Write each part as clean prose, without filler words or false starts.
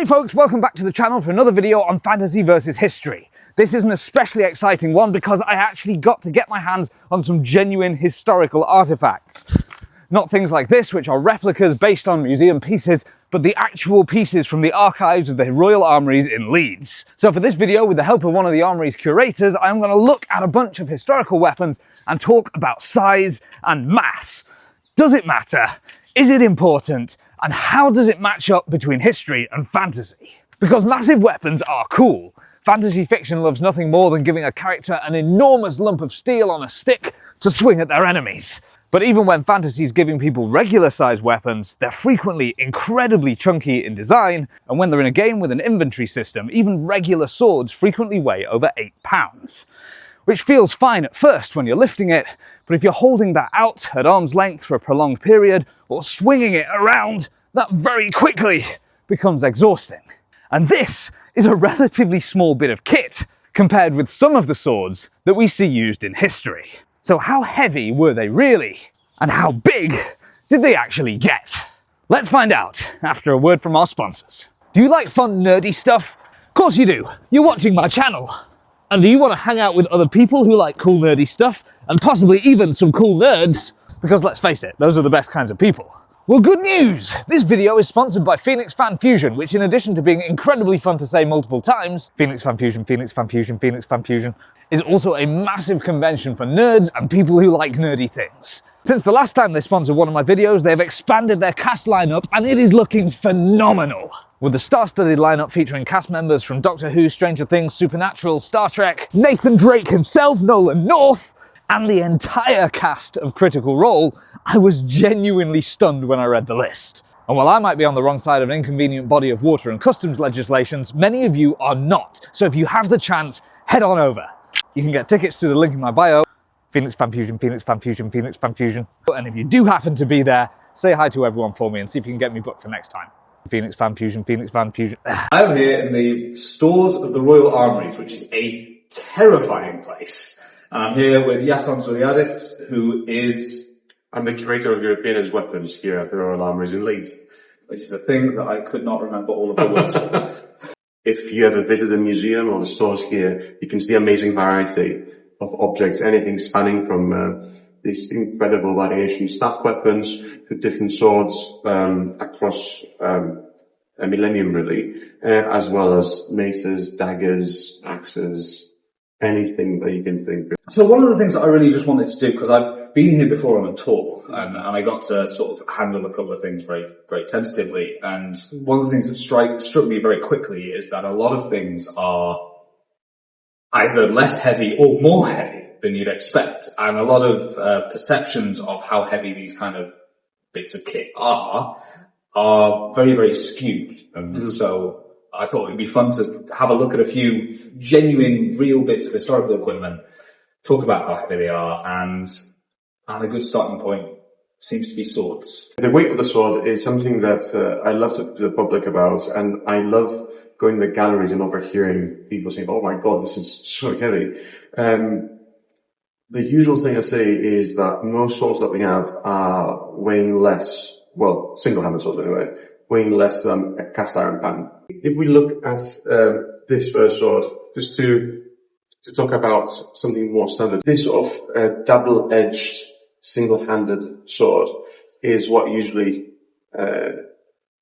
Hey folks, welcome back to the channel for another video on fantasy versus history. This is an especially exciting one because I actually got to get my hands on some genuine historical artifacts. Not things like this, which are replicas based on museum pieces, but the actual pieces from the archives of the Royal Armouries in Leeds. So for this video, with the help of one of the Armouries curators, I'm going to look at a bunch of historical weapons and talk about size and mass. Does it matter? Is it important? And how does it match up between history and fantasy? Because massive weapons are cool. Fantasy fiction loves nothing more than giving a character an enormous lump of steel on a stick to swing at their enemies. But even when fantasy is giving people regular-sized weapons, they're frequently incredibly chunky in design, and when they're in a game with an inventory system, even regular swords frequently weigh over 8 pounds. Which feels fine at first when you're lifting it, but if you're holding that out at arm's length for a prolonged period, or swinging it around, that very quickly becomes exhausting. And this is a relatively small bit of kit compared with some of the swords that we see used in history. So how heavy were they really? And how big did they actually get? Let's find out after a word from our sponsors. Do you like fun nerdy stuff? Of course you do. You're watching my channel. And do you want to hang out with other people who like cool nerdy stuff, and possibly even some cool nerds? Because let's face it, those are the best kinds of people. Well, good news! This video is sponsored by Phoenix Fan Fusion, which in addition to being incredibly fun to say multiple times, Phoenix Fan Fusion, Phoenix Fan Fusion, Phoenix Fan Fusion, is also a massive convention for nerds and people who like nerdy things. Since the last time they sponsored one of my videos, they've expanded their cast lineup and it is looking phenomenal. With the star-studded lineup featuring cast members from Doctor Who, Stranger Things, Supernatural, Star Trek, Nathan Drake himself, Nolan North, and the entire cast of Critical Role, I was genuinely stunned when I read the list. And while I might be on the wrong side of an inconvenient body of water and customs legislations, many of you are not. So if you have the chance, head on over. You can get tickets through the link in my bio. Phoenix Fan Fusion, Phoenix Fan Fusion, Phoenix Fan Fusion. And if you do happen to be there, say hi to everyone for me and see if you can get me booked for next time. Phoenix Fan Fusion, Phoenix Fan Fusion. I'm here in the stores of the Royal Armouries, which is a terrifying place. And I'm here with Iason Tzouriadis, who is... I'm the curator of European weapons here at the Royal Armouries in Leeds. Which is a thing that I could not remember all of the words for. If you ever visit the museum or the stores here, you can see amazing variety of objects, anything spanning from this incredible variation, staff weapons to different swords across a millennium really, as well as maces, daggers, axes, anything that you can think of. So one of the things that I really just wanted to do, because I've been here before on a tour, and I got to sort of handle a couple of things very, very tentatively, and one of the things that struck me very quickly is that a lot of things are either less heavy or more heavy than you'd expect, and a lot of perceptions of how heavy these kind of bits of kit are very, very skewed. So I thought it'd be fun to have a look at a few genuine, real bits of historical equipment, talk about how heavy they are, and a good starting point seems to be swords. The weight of the sword is something that I love to talk to the public about, and I love going to the galleries and overhearing people saying, oh my god, this is so heavy. The usual thing I say is that most swords that we have are weighing less, well, single-handed swords anyway, weighing less than a cast iron pan. If we look at this first sword, just to talk about something more standard, this sort of double-edged, single-handed sword is what usually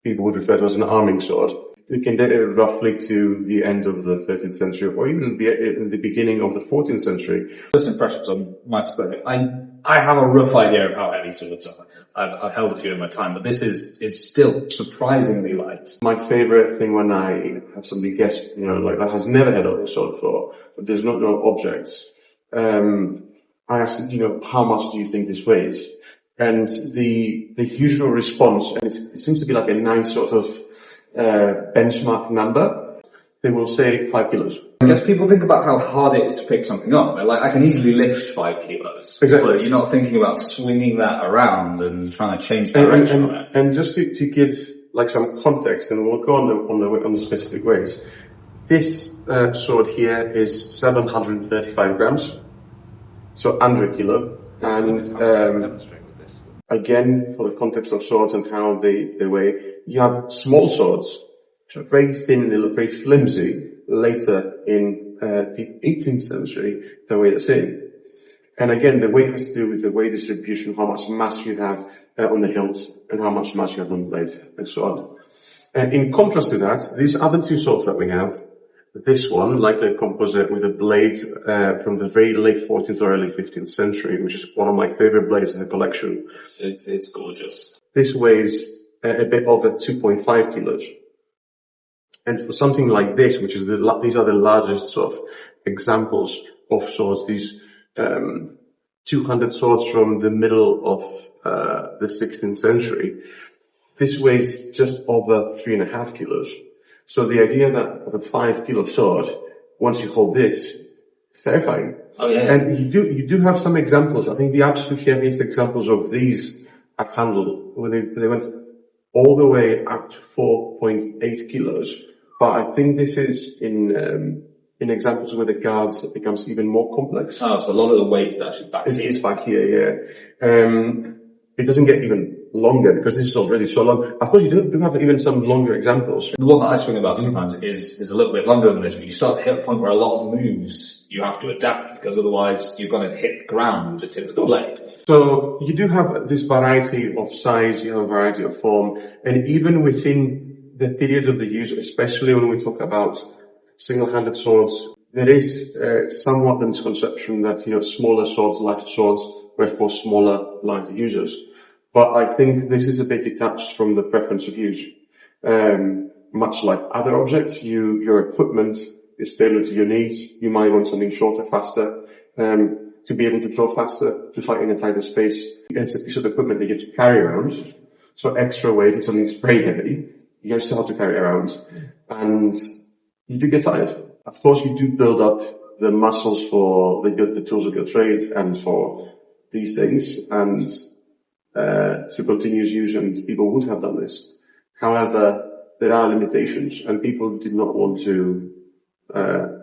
people would refer to as an arming sword. We can date it roughly to the end of the 13th century, or even in the beginning of the 14th century. First impressions on my perspective. I have a rough idea of how heavy swords are. I've held a few in my time, but this is still surprisingly light. My favorite thing when I have somebody guess, like that has never had a sword before, but there's no objects. I ask, how much do you think this weighs? And the usual response, and it seems to be like a nice sort of benchmark number, they will say 5 kilos. I guess people think about how hard it is to pick something up. They're like, I can easily lift 5 kilos. Exactly. But you're not thinking about swinging that around and trying to change direction on it. And just to give like some context, and we'll go on the specific weights. This sword here is 735 grams, so under a kilo. And again, for the context of swords and how they weigh, you have small swords very thin, they look very flimsy. Later in the 18th century, they were the same. And again, the weight has to do with the weight distribution, how much mass you have on the hilt, and how much mass you have on the blade, and so on. And in contrast to that, these other two swords that we have, this one, likely a composite with a blade from the very late 14th or early 15th century, which is one of my favorite blades in the collection. It's gorgeous. This weighs a bit over 2.5 kilos. And for something like this, which is these are the largest sort of examples of swords, these 200 swords from the middle of the 16th century, this weighs just over 3.5 kilos. So the idea that of a 5 kilo sword, once you hold this, it's terrifying. Oh yeah. And you do have some examples. I think the absolute heaviest examples of these I've handled, where they went all the way up to 4.8 kilos. But I think this is in examples where the guards it becomes even more complex. Oh, so a lot of the weight's actually back here. It is back here, yeah. It doesn't get even longer because this is already so long. Of course, you do have even some longer examples. The one that I swing about sometimes is a little bit longer than this, but you start to hit a point where a lot of moves you have to adapt because otherwise you're going to hit the ground with the tip of the blade. So you do have this variety of size, you have a variety of form, and even within the period of the use, especially when we talk about single-handed swords, there is somewhat the misconception that, smaller swords, lighter swords, were for smaller, lighter users. But I think this is a bit detached from the preference of use. Much like other objects, your equipment is tailored to your needs. You might want something shorter, faster, to be able to draw faster, to fight in a tighter space. It's a piece of equipment that you have to carry around. So extra weight is something that's very heavy. You still have to carry it around. And you do get tired. Of course, you do build up the muscles for the tools of your trade and for these things. And to continuous use, and people would have done this. However, there are limitations, and people did not want to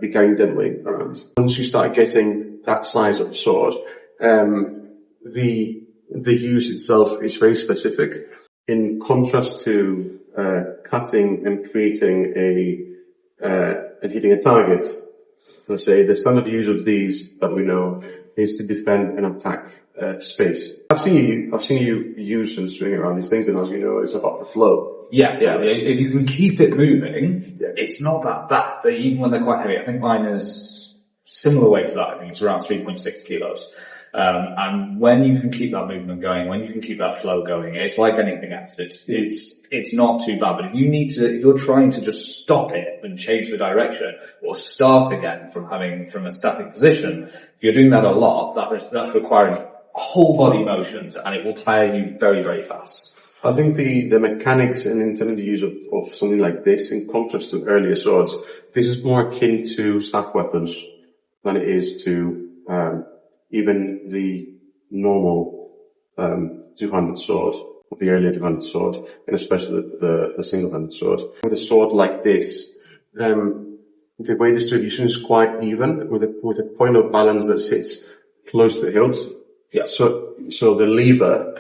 be carrying dead weight around. Once you start getting that size of sword, the use itself is very specific. In contrast to cutting and creating and hitting a target, let's say the standard use of these that we know is to defend and attack space. I've seen you use and swing around these things, and as you know, it's about the flow. Yeah. If you can keep it moving, it's not that bad. Even when they're quite heavy, I think mine is similar weight to that. I think it's around 3.6 kilos. And when you can keep that movement going, when you can keep that flow going, it's like anything else. It's not too bad. But if you're trying to just stop it and change the direction or start again from a static position, if you're doing that a lot, that's requiring whole body motions, and it will tire you very, very fast. I think the mechanics and intended use of something like this, in contrast to earlier swords, this is more akin to staff weapons than it is to even the normal two-handed sword, or the earlier two-handed sword, and especially the single-handed sword. With a sword like this, the weight distribution is quite even, with a point of balance that sits close to the hilt. Yeah. So the lever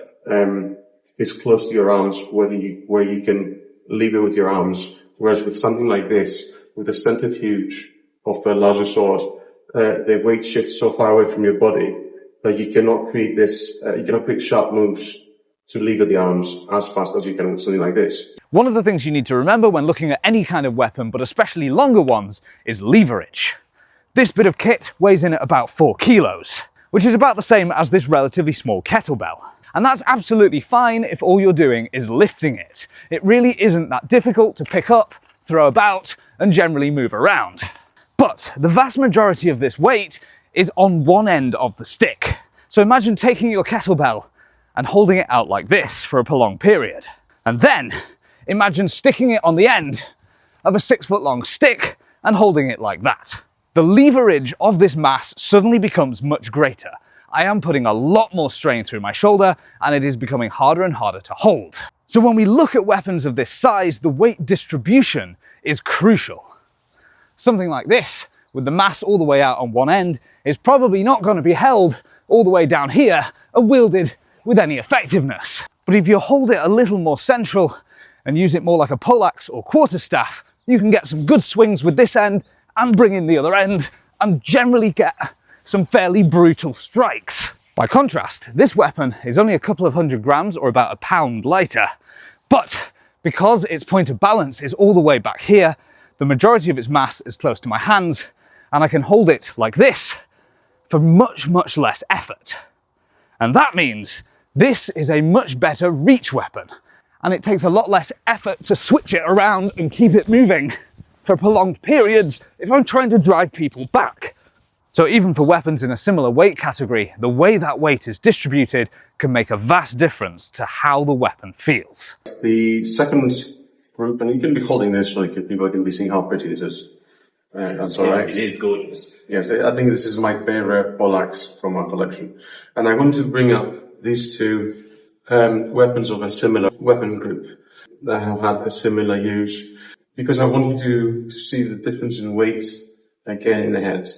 is close to your arms, where you can lever with your arms. Whereas with something like this, with the centrifuge of a larger sword, the weight shifts so far away from your body that you cannot create sharp moves to lever the arms as fast as you can with something like this. One of the things you need to remember when looking at any kind of weapon, but especially longer ones, is leverage. This bit of kit weighs in at about 4 kilos. Which is about the same as this relatively small kettlebell. And that's absolutely fine if all you're doing is lifting it. It really isn't that difficult to pick up, throw about, and generally move around. But the vast majority of this weight is on one end of the stick. So imagine taking your kettlebell and holding it out like this for a prolonged period. And then imagine sticking it on the end of a 6-foot-long stick and holding it like that. The leverage of this mass suddenly becomes much greater. I am putting a lot more strain through my shoulder, and it is becoming harder and harder to hold. So when we look at weapons of this size, the weight distribution is crucial. Something like this, with the mass all the way out on one end, is probably not going to be held all the way down here and wielded with any effectiveness. But if you hold it a little more central and use it more like a poleaxe or quarterstaff, you can get some good swings with this end and bring in the other end and generally get some fairly brutal strikes. By contrast, this weapon is only a couple of 100 grams or about a pound lighter, but because its point of balance is all the way back here, the majority of its mass is close to my hands, and I can hold it like this for much, much less effort. And that means this is a much better reach weapon, and it takes a lot less effort to switch it around and keep it moving for prolonged periods if I'm trying to drive people back. So even for weapons in a similar weight category, the way that weight is distributed can make a vast difference to how the weapon feels. The second group, and you can be holding this so people can be seeing how pretty this is. That's all right. It is gorgeous. Yes, I think this is my favorite poleaxe from our collection. And I want to bring up these two weapons of a similar weapon group that have had a similar use, because I want you to see the difference in weight again in the head.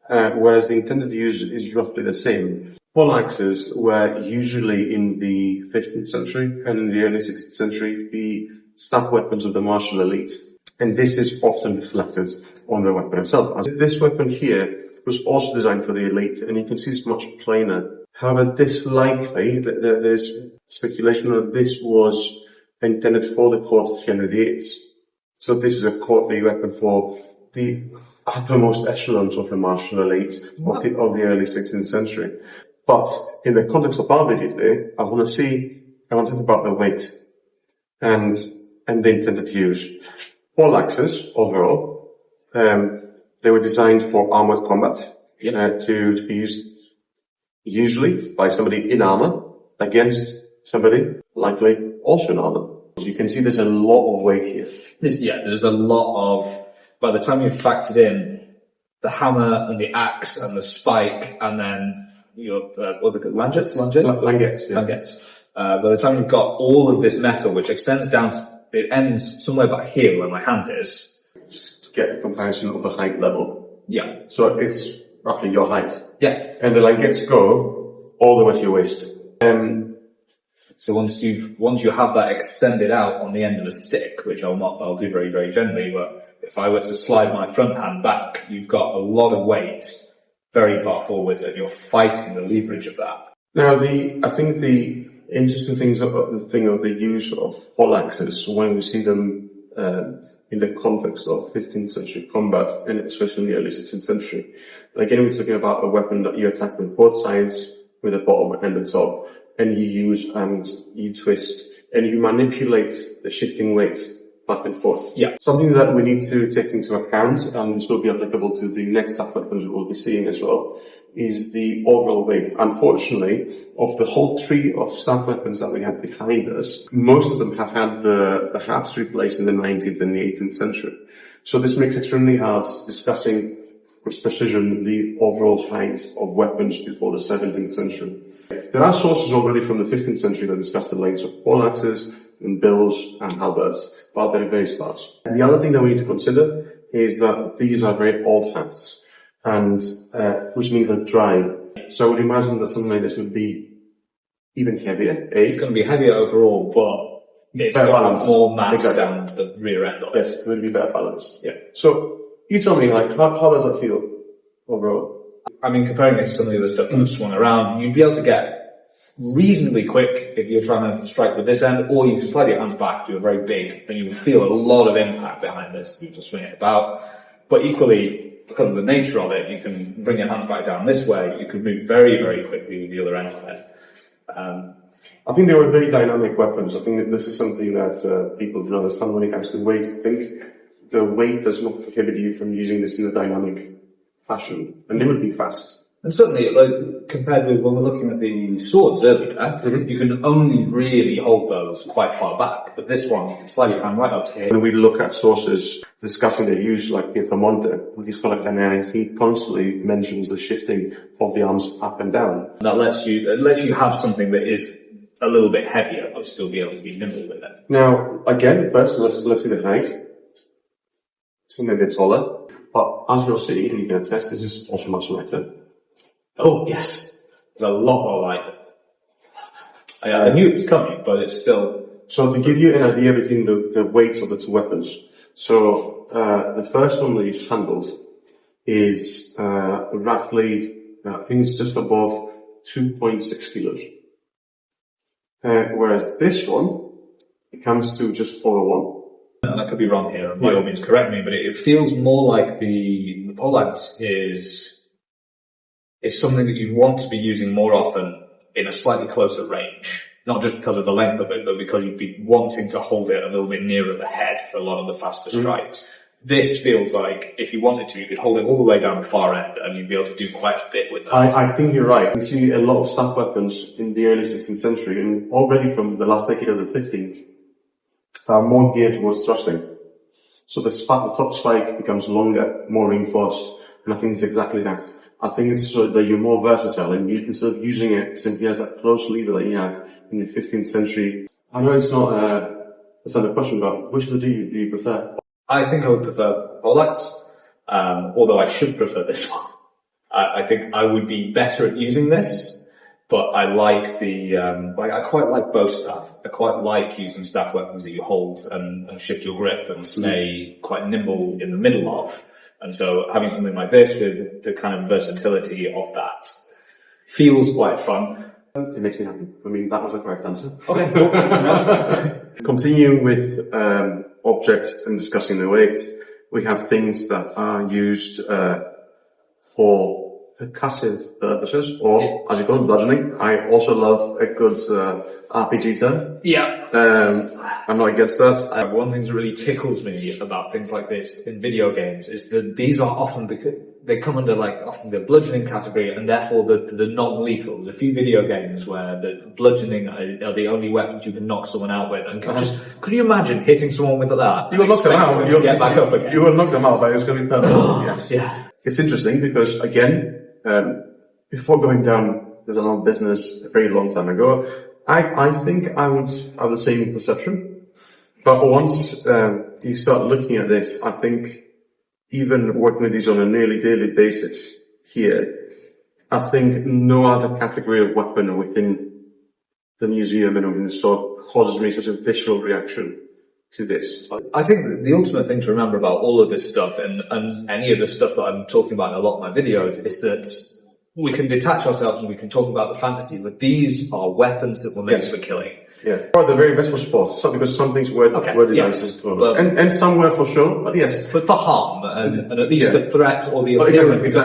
Whereas the intended use is roughly the same. Poleaxes were usually in the 15th century and in the early 16th century the staff weapons of the martial elite. And this is often reflected on the weapon itself. This weapon here was also designed for the elite, and you can see it's much plainer. However, this likely, there's speculation that this was intended for the court of Henry VIII. So this is a courtly weapon for the uppermost echelons of the martial elite of the early 16th century. But in the context of Bardiche today, I want to talk about the weight and the intended use. Poleaxes, overall, they were designed for armored combat, to be used usually by somebody in armor against somebody likely also in armor. As you can see, there's a lot of weight here. There's a lot of, by the time you've factored in the hammer and the axe and the spike and then your, what are they called? Languettes? Languettes, yeah. Languettes. By the time you've got all of this metal, which extends down to, it ends somewhere back here where my hand is. Just to get a comparison of the height level. Yeah. So it's roughly your height. Yeah. And the languettes go all the way to your waist. So once you have that extended out on the end of a stick, which I'll do very, very gently, but if I were to slide my front hand back, you've got a lot of weight very far forwards and you're fighting the leverage of that. Now I think the interesting thing of the use of poleaxes when we see them in the context of 15th century combat, and especially in the early 16th century. Again, we're talking about a weapon that you attack with both sides, with the bottom and the top, and you use and you twist and you manipulate the shifting weight back and forth. Yeah. Something that we need to take into account, and this will be applicable to the next staff weapons we'll be seeing as well, is the overall weight. Unfortunately, of the whole tree of staff weapons that we have behind us, most of them have had the hafts replaced in the 19th and the 18th century. So this makes it extremely hard discussing with precision the overall height of weapons before the 17th century. There are sources already from the 15th century that discuss the lengths of poleaxes and bills and halberds, but they're very sparse. And the other thing that we need to consider is that these are very old hafts, and which means they're dry. So I would imagine that something like this would be even heavier. It's going to be heavier overall, but it's got more mass down the rear end of it. Yes, it would be better balanced. Yeah. So you tell me, like, how does that feel overall? I mean, comparing it to some of the other stuff that I've swung around, you'd be able to get reasonably quick if you're trying to strike with this end, or you can slide your hands back, do a very big, and you will feel a lot of impact behind this. You just swing it about. But equally, because of the nature of it, you can bring your hands back down this way. You can move very, very quickly with the other end of it. I think they were very dynamic weapons. I think that this is something that people don't understand when it comes to weight. I think the weight does not prohibit you from using this in a dynamic fashion, and they would be fast. And certainly, like, compared with when we're looking at the swords earlier, you can only really hold those quite far back. But this one, you can slide your hand right up to here. When we look at sources discussing their use, like Pietramonte, with his collectanea, he constantly mentions the shifting of the arms up and down. That lets you have something that is a little bit heavier, but still be able to be nimble with it. Now, again, first, let's see the height. Something a bit taller. But as you'll see, and you can attest, this is also much lighter. Oh, yes. It's a lot more lighter. I knew it was coming, but it's still So to give you an idea between the weights of the two weapons, so the first one that you've handled is roughly, I think it's just above 2.6 kilos. Whereas this one, it comes to just over 1. And I could be wrong here, and by all means correct me, but it feels more like the Poleaxe is something that you want to be using more often in a slightly closer range. Not just because of the length of it, but because you'd be wanting to hold it a little bit nearer the head for a lot of the faster strikes. This feels like, if you wanted to, you could hold it all the way down the far end and you'd be able to do quite a bit with that. I think you're right. We see a lot of staff weapons in the early 16th century, and already from the last decade of the 15th, are more geared towards thrusting. So the top spike becomes longer, more reinforced, and I think it's exactly that. I think it's so that you're more versatile, and instead of using it simply as that close lever that you have in the 15th century. I know it's not a standard question, but which of the two do you prefer? I think I would prefer Poleaxe, although I should prefer this one. I think I would be better at using this, but I like I quite like bow staff. I quite like using staff weapons that you hold and shift your grip and stay quite nimble in the middle of. And so having something like this with the kind of versatility of that feels quite fun. It makes me happy. I mean, that was the correct answer. Okay, cool. Continuing with objects and discussing the weight, we have things that are used for percussive purposes, or as you call it, bludgeoning. I also love a good RPG term. Yeah. I'm not against that. One thing that really tickles me about things like this in video games is that these are often, they come under often the bludgeoning category, and therefore the non-lethal. There's a few video games where the bludgeoning are the only weapons you can knock someone out with. And could you imagine hitting someone with that? You will knock them out. You'll get back up again. You will knock them out, but it's going to be perfect. Yes. Yeah. It's interesting because, again, before going down there's another business a very long time ago, I think I would have the same perception. But once you start looking at this, I think even working with these on a nearly daily basis here, I think no other category of weapon within the museum and within the store causes me such a visceral reaction to this. I think the ultimate thing to remember about all of this stuff and any of the stuff that I'm talking about in a lot of my videos is that we can detach ourselves and we can talk about the fantasy, but these are weapons that were made for killing. Yeah. Or the very best for sport, because some things were designed for and some were for show, but yes. But for harm, and at least the threat or the appearance.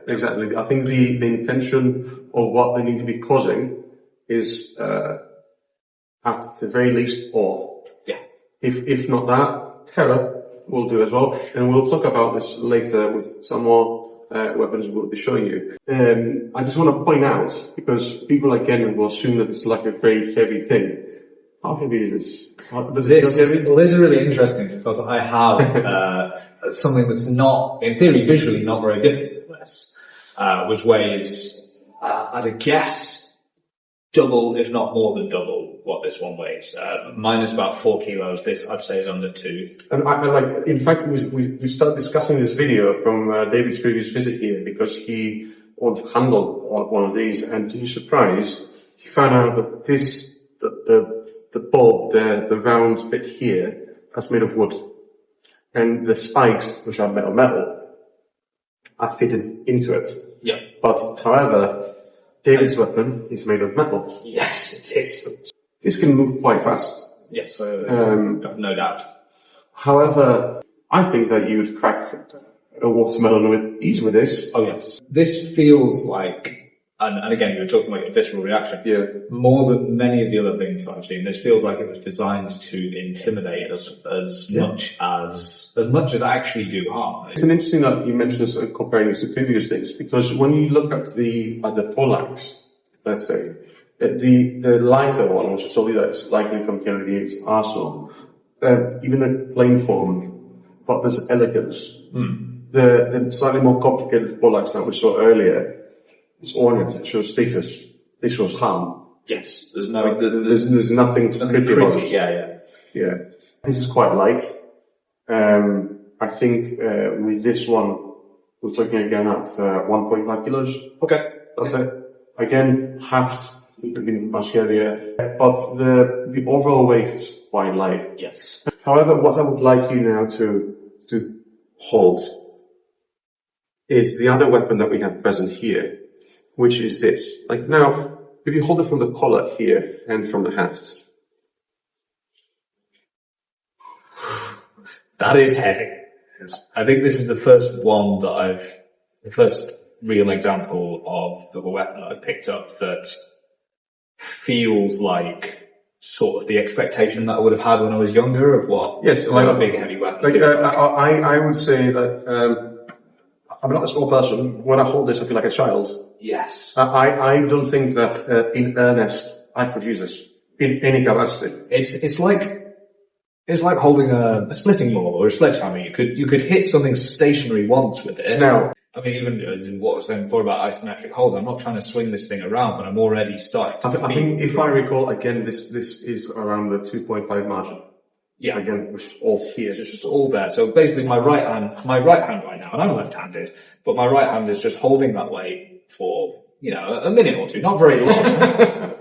Exactly. I think the intention of what they need to be causing is, at the very least, awe. Yeah. If not that, terror will do as well. And we'll talk about this later with some more weapons we'll be showing you. I just want to point out, because people again will assume that it's like a very heavy thing. How heavy is this? Does it feel heavy? Well, this is really interesting because I have something that's not, in theory, visually not very different than this, which weighs, I'd guess, double, if not more than double, what this one weighs. Mine is about 4 kilos. This, I'd say, is under 2. And in fact, we started discussing this video from David's previous visit here because he wanted to handle one of these, and to his surprise, he found out that the bulb, the round bit here, that's made of wood, and the spikes, which are metal, are fitted into it. Yeah. But however, David's weapon is made of metal. Yes, it is. This can move quite fast. Yes, no doubt. However, I think that you would crack a watermelon with ease with this. Oh yes. This feels like, and again, you were talking about your visceral reaction. Yeah. More than many of the other things that I've seen, this feels like it was designed to intimidate as much as actually do harm. It's interesting that you mentioned this, comparing this to previous things, because when you look at the Poleaxe, let's say, the lighter one, which is only that's likely from Kennedy's arsenal, even the plain form, but there's elegance. The slightly more complicated Poleaxe that we saw earlier, it's ornate, it shows status, this shows harm. Yes, there's nothing pretty about it. Yeah. This is quite light. I think with this one, we're talking again at 1.5 kilos. Okay. That's it. Again, half could have been much heavier, but the overall weight is quite light. Yes. However, what I would like you now to hold is the other weapon that we have present here, which is this. Like now, if you hold it from the collar here and from the haft. That is heavy. Yes. I think this is the first one the first real example of a weapon that I've picked up that feels like sort of the expectation that I would have had when I was younger of what a big heavy weapon. Like, I would say that, I'm not a small person. When I hold this, I feel like a child. Yes. I don't think that, in earnest, I could use this in any capacity. It's like holding a splitting maul or a sledgehammer. You could hit something stationary once with it. Now, I mean, even as in what I was saying before about isometric holds, I'm not trying to swing this thing around, but I'm already starting to I think if I recall, again, this is around the 2.5 margin. Yeah. Again, which is all here. It's just all there. So basically my right hand right now, and I'm left-handed, but my right hand is just holding that weight for, a minute or two, not very long.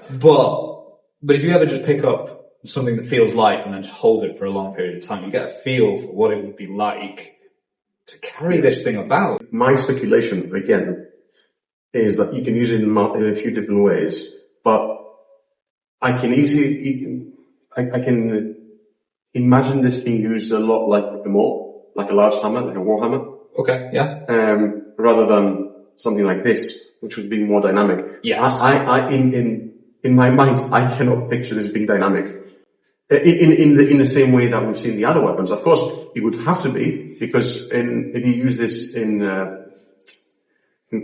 But if you ever just pick up something that feels light and then just hold it for a long period of time, you get a feel for what it would be like to carry this thing about. My speculation, again, is that you can use it in a few different ways, but I can I can imagine this being used a lot like a maul, like a large hammer, like a war hammer. Okay, yeah. Rather than something like this, which would be more dynamic. Yes. In my mind, I cannot picture this being dynamic. In the same way that we've seen the other weapons. Of course, it would have to be, because if you use this in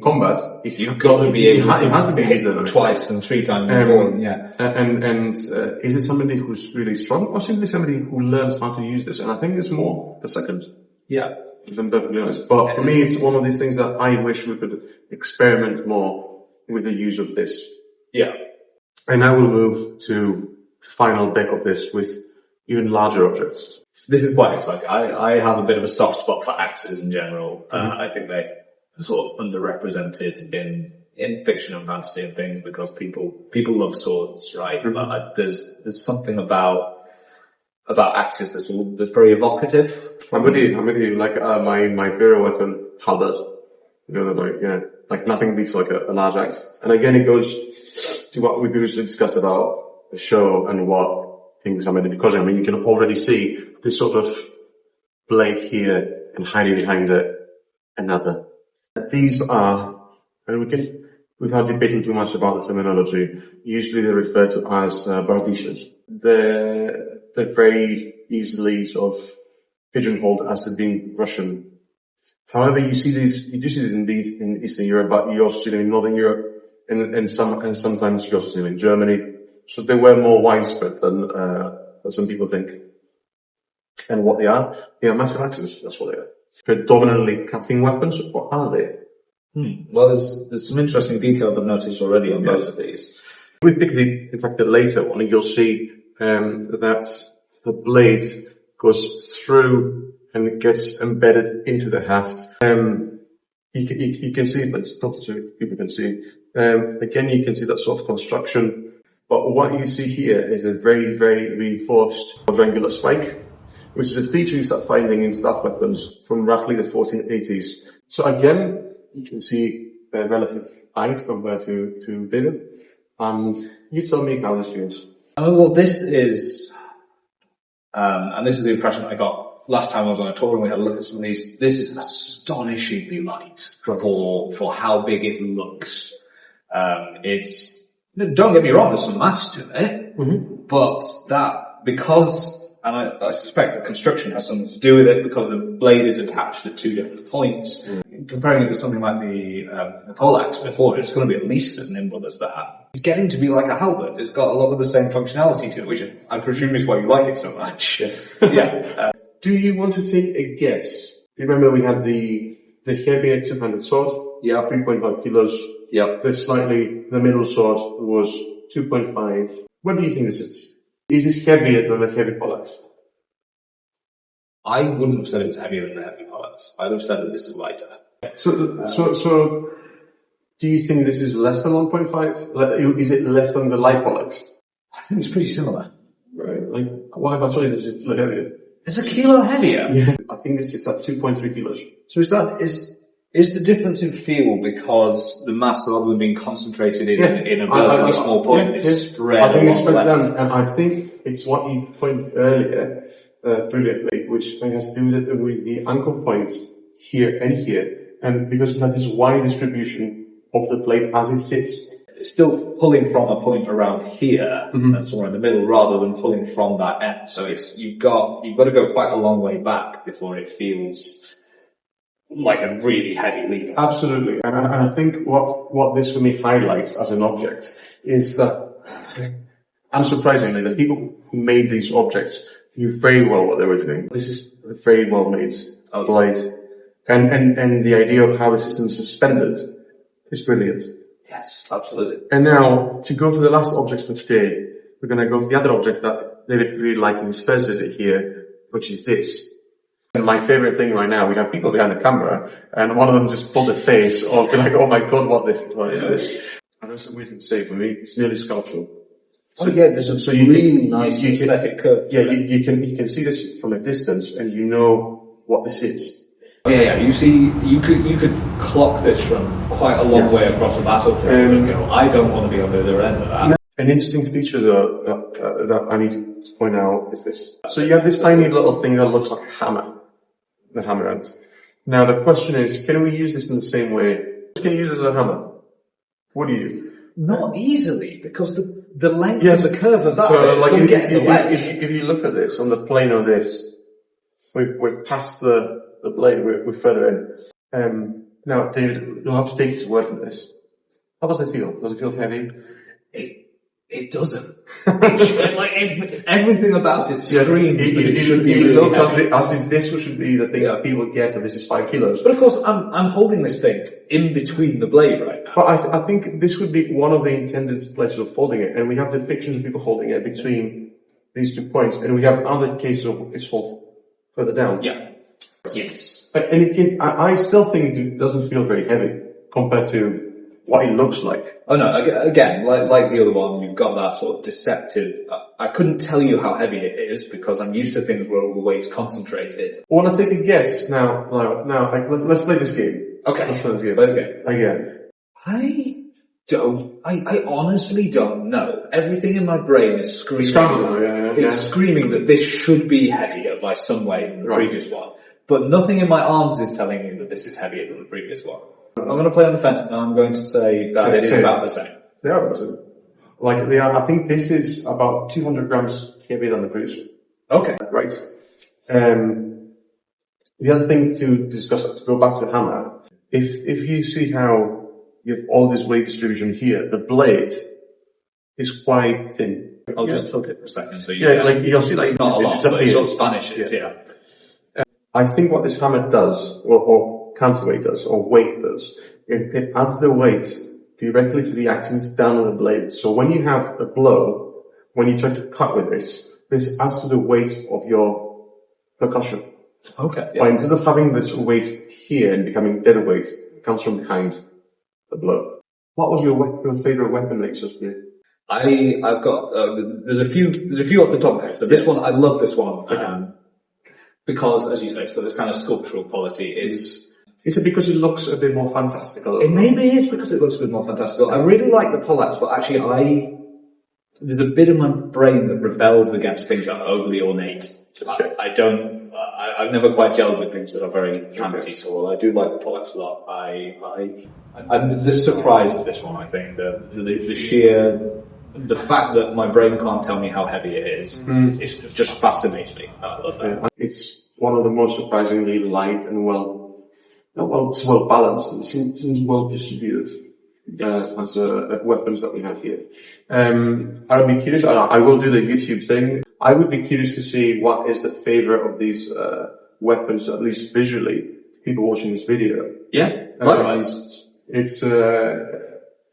combat, if You've got to be able it has to be used twice and 3 times more, yeah. And is it somebody who's really strong, or simply somebody who learns how to use this? And I think it's more the second. Yeah. If I'm perfectly honest. But for me, it's one of these things that I wish we could experiment more with the use of this. Yeah. And I will move to the final bit of this with even larger objects. This is quite exciting. I have a bit of a soft spot for axes in general. I think they're sort of underrepresented in fiction and fantasy and things because people love swords, right? But there's something about axes that's very evocative. I'm with you. Like, my favorite weapon, halberd. Like nothing beats like a large axe. And again, it goes to what we previously discussed about the show and what things are made of. Because, you can already see this sort of blade here and hiding behind it another. These are, and without debating too much about the terminology, usually they're referred to as bardiches. They're very easily sort of pigeonholed as being Russian. However, you do see these indeed in Eastern Europe, but you also see them in Northern Europe, and sometimes you also see them in Germany. So they were more widespread than some people think. And what they are massive axes. That's what they are. Predominantly cutting weapons, or are they? Well, there's some interesting details I've noticed already on both of these. We pick the later one, and you'll see that the blade goes through and it gets embedded into the haft. You can see, but it's not so people can see. Again, you can see that sort of construction. But what you see here is a very, very reinforced quadrangular spike, which is a feature you start finding in staff weapons from roughly the 1480s. So again, you can see the relative height compared to David. And you tell me how this feels. Oh, well, this is, and this is the impression I got last time I was on a tour and we had a look at some of these. This is astonishingly light for how big it looks. Don't get me wrong, there's some mass to it, but and I suspect the construction has something to do with it because the blade is attached at 2 different points. Comparing it with something like the Poleaxe before, it's going to be at least as nimble as that. It's getting to be like a halberd. It's got a lot of the same functionality to it, which I presume is why you like it so much. Yeah. Do you want to take a guess? Remember we had the heavier two-handed sword? Yeah. 3.5 kilos. Yeah. The middle sword was 2.5. What do you think this is? Is this heavier than the heavy Poleaxe? I wouldn't have said it was heavier than the heavy Poleaxe. I'd have said that this is lighter. So Do you think this is less than 1.5? Is it less than the light Poleaxe? I think it's pretty similar. Right. Like, why have I told you this is heavier? It's a kilo heavier. Yeah. I think this sits at 2.3 kilos. So is the difference in feel because the mass, rather than being concentrated in a relatively small point, is spread I think it's along the spread length? down, and I think it's what you pointed earlier, brilliantly, which has to do with the ankle point here and here, and because you have this wide distribution of the blade as it sits. It's still pulling from a point around here and somewhere in the middle, rather than pulling from that end. So you've got to go quite a long way back before it feels like a really heavy lever. Absolutely, and I think what this for me highlights as an object is that, unsurprisingly, the people who made these objects knew very well what they were doing. This is a very well made blade, and the idea of how the system is suspended is brilliant. Yes, absolutely. And now, to go to the last object for today, we're going to go to the other object that David really liked in his first visit here, which is this. And my favorite thing right now, we have people behind the camera, and one of them just pulled a face, or be like, oh my god, what is this? I know some weird thing to say, for me, it's nearly sculptural. So there's a really nice aesthetic curve. Yeah, you can see this from a distance, and you know what this is. Yeah. You see, you could clock this from quite a long way across the battlefield and go, I don't want to be on the other end of that. An interesting feature though, that I need to point out is this. So you have this tiny little thing that looks like a hammer, the hammer end. Now the question is, can we use this in the same way? Can you use this as a hammer? What do you? Not easily, because the length of the curve of that if you look at this on the plane of this, we're past the blade, we're further in. Now, David, you'll have to take his word for this. How does it feel? Does it feel heavy? It doesn't. Like everything about it screams that it should be really looks heavy. as if this should be the thing that people guess that this is 5 kilos. But of course, I'm holding this thing in between the blade right now. But I think this would be one of the intended places of holding it, and we have depictions of people holding it between these 2 points, and we have other cases of it's held further down. Yeah. Yes. And I still think it doesn't feel very heavy compared to what it looks like. Oh no, again, like the other one, you've got that sort of deceptive, I couldn't tell you how heavy it is because I'm used to things where all the weight's concentrated. I want to take a guess now, let's play this game. Okay. Let's play this game. Okay. Again. I honestly don't know. Everything in my brain is screaming. It's screaming that this should be heavier by some way than the previous one. But nothing in my arms is telling me that this is heavier than the previous one. I'm going to play on the fence and I'm going to say that it is about the same. They are about the same. Like they are, I think this is about 200 grams heavier than the previous one. Okay. Right. The other thing to discuss, to go back to the hammer, if you see how you have all this weight distribution here, the blade is quite thin. I'll just tilt it for a second so like you'll see like it's not a lot, but it's all vanishes, I think what this hammer does, or counterweight does, or weight does, is it adds the weight directly to the axis down on the blade. So when you have a blow, when you try to cut with this adds to the weight of your percussion. Okay. But instead of having this weight here and becoming dead weight, it comes from behind the blow. What was your favorite weapon that you used? I've got, there's a few off the top of my head. So this one, I love this one. Because, as you say, it's got this kind of sculptural quality. Is it because it looks a bit more fantastical? It maybe is because it looks a bit more fantastical. I really like the Poleaxes, but actually there's a bit of my brain that rebels against things that are overly ornate. I've never quite gelled with things that are very fancy, so while I do like the Poleaxes a lot, I'm this surprised at this one, I think. The fact that my brain can't tell me how heavy it is, it just fascinates me. I love that. It's one of the most surprisingly light and it's well balanced. It seems well distributed as weapons that we have here. I would be curious. I will do the YouTube thing. I would be curious to see what is the favorite of these weapons, at least visually. People watching this video. Yeah, likewise. It's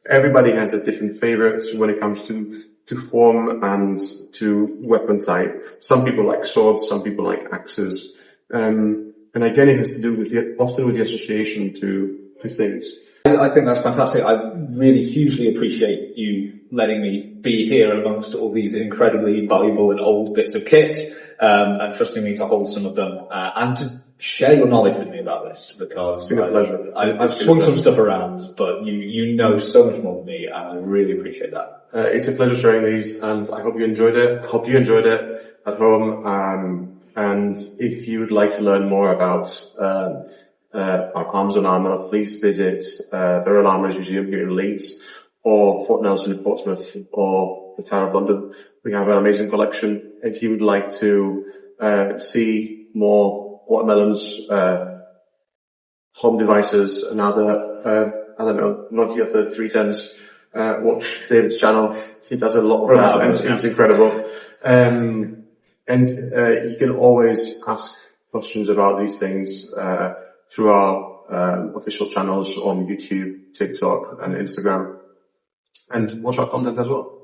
everybody has their different favorites when it comes to form and to weapon type. Some people like swords, some people like axes. And again, it has to do with often with the association to things. I think that's fantastic. I really hugely appreciate you letting me be here amongst all these incredibly valuable and old bits of kit, and trusting me to hold some of them, and to share your knowledge with me about this, because It's been a pleasure. I've swung some stuff around, but you know so much more than me, and I really appreciate that. It's a pleasure sharing these, and I hope you enjoyed it. Hope you enjoyed it at home. And if you would like to learn more about our arms and armour, please visit the Royal Armouries Museum here in Leeds, or Fort Nelson in Portsmouth, or the Tower of London. We have an amazing collection. If you would like to see more watermelons, home devices, and other, I don't know, Nokia 3310s, watch David's channel. He does a lot of that, and it's incredible. And you can always ask questions about these things through our official channels on YouTube, TikTok, and Instagram. And watch our content as well.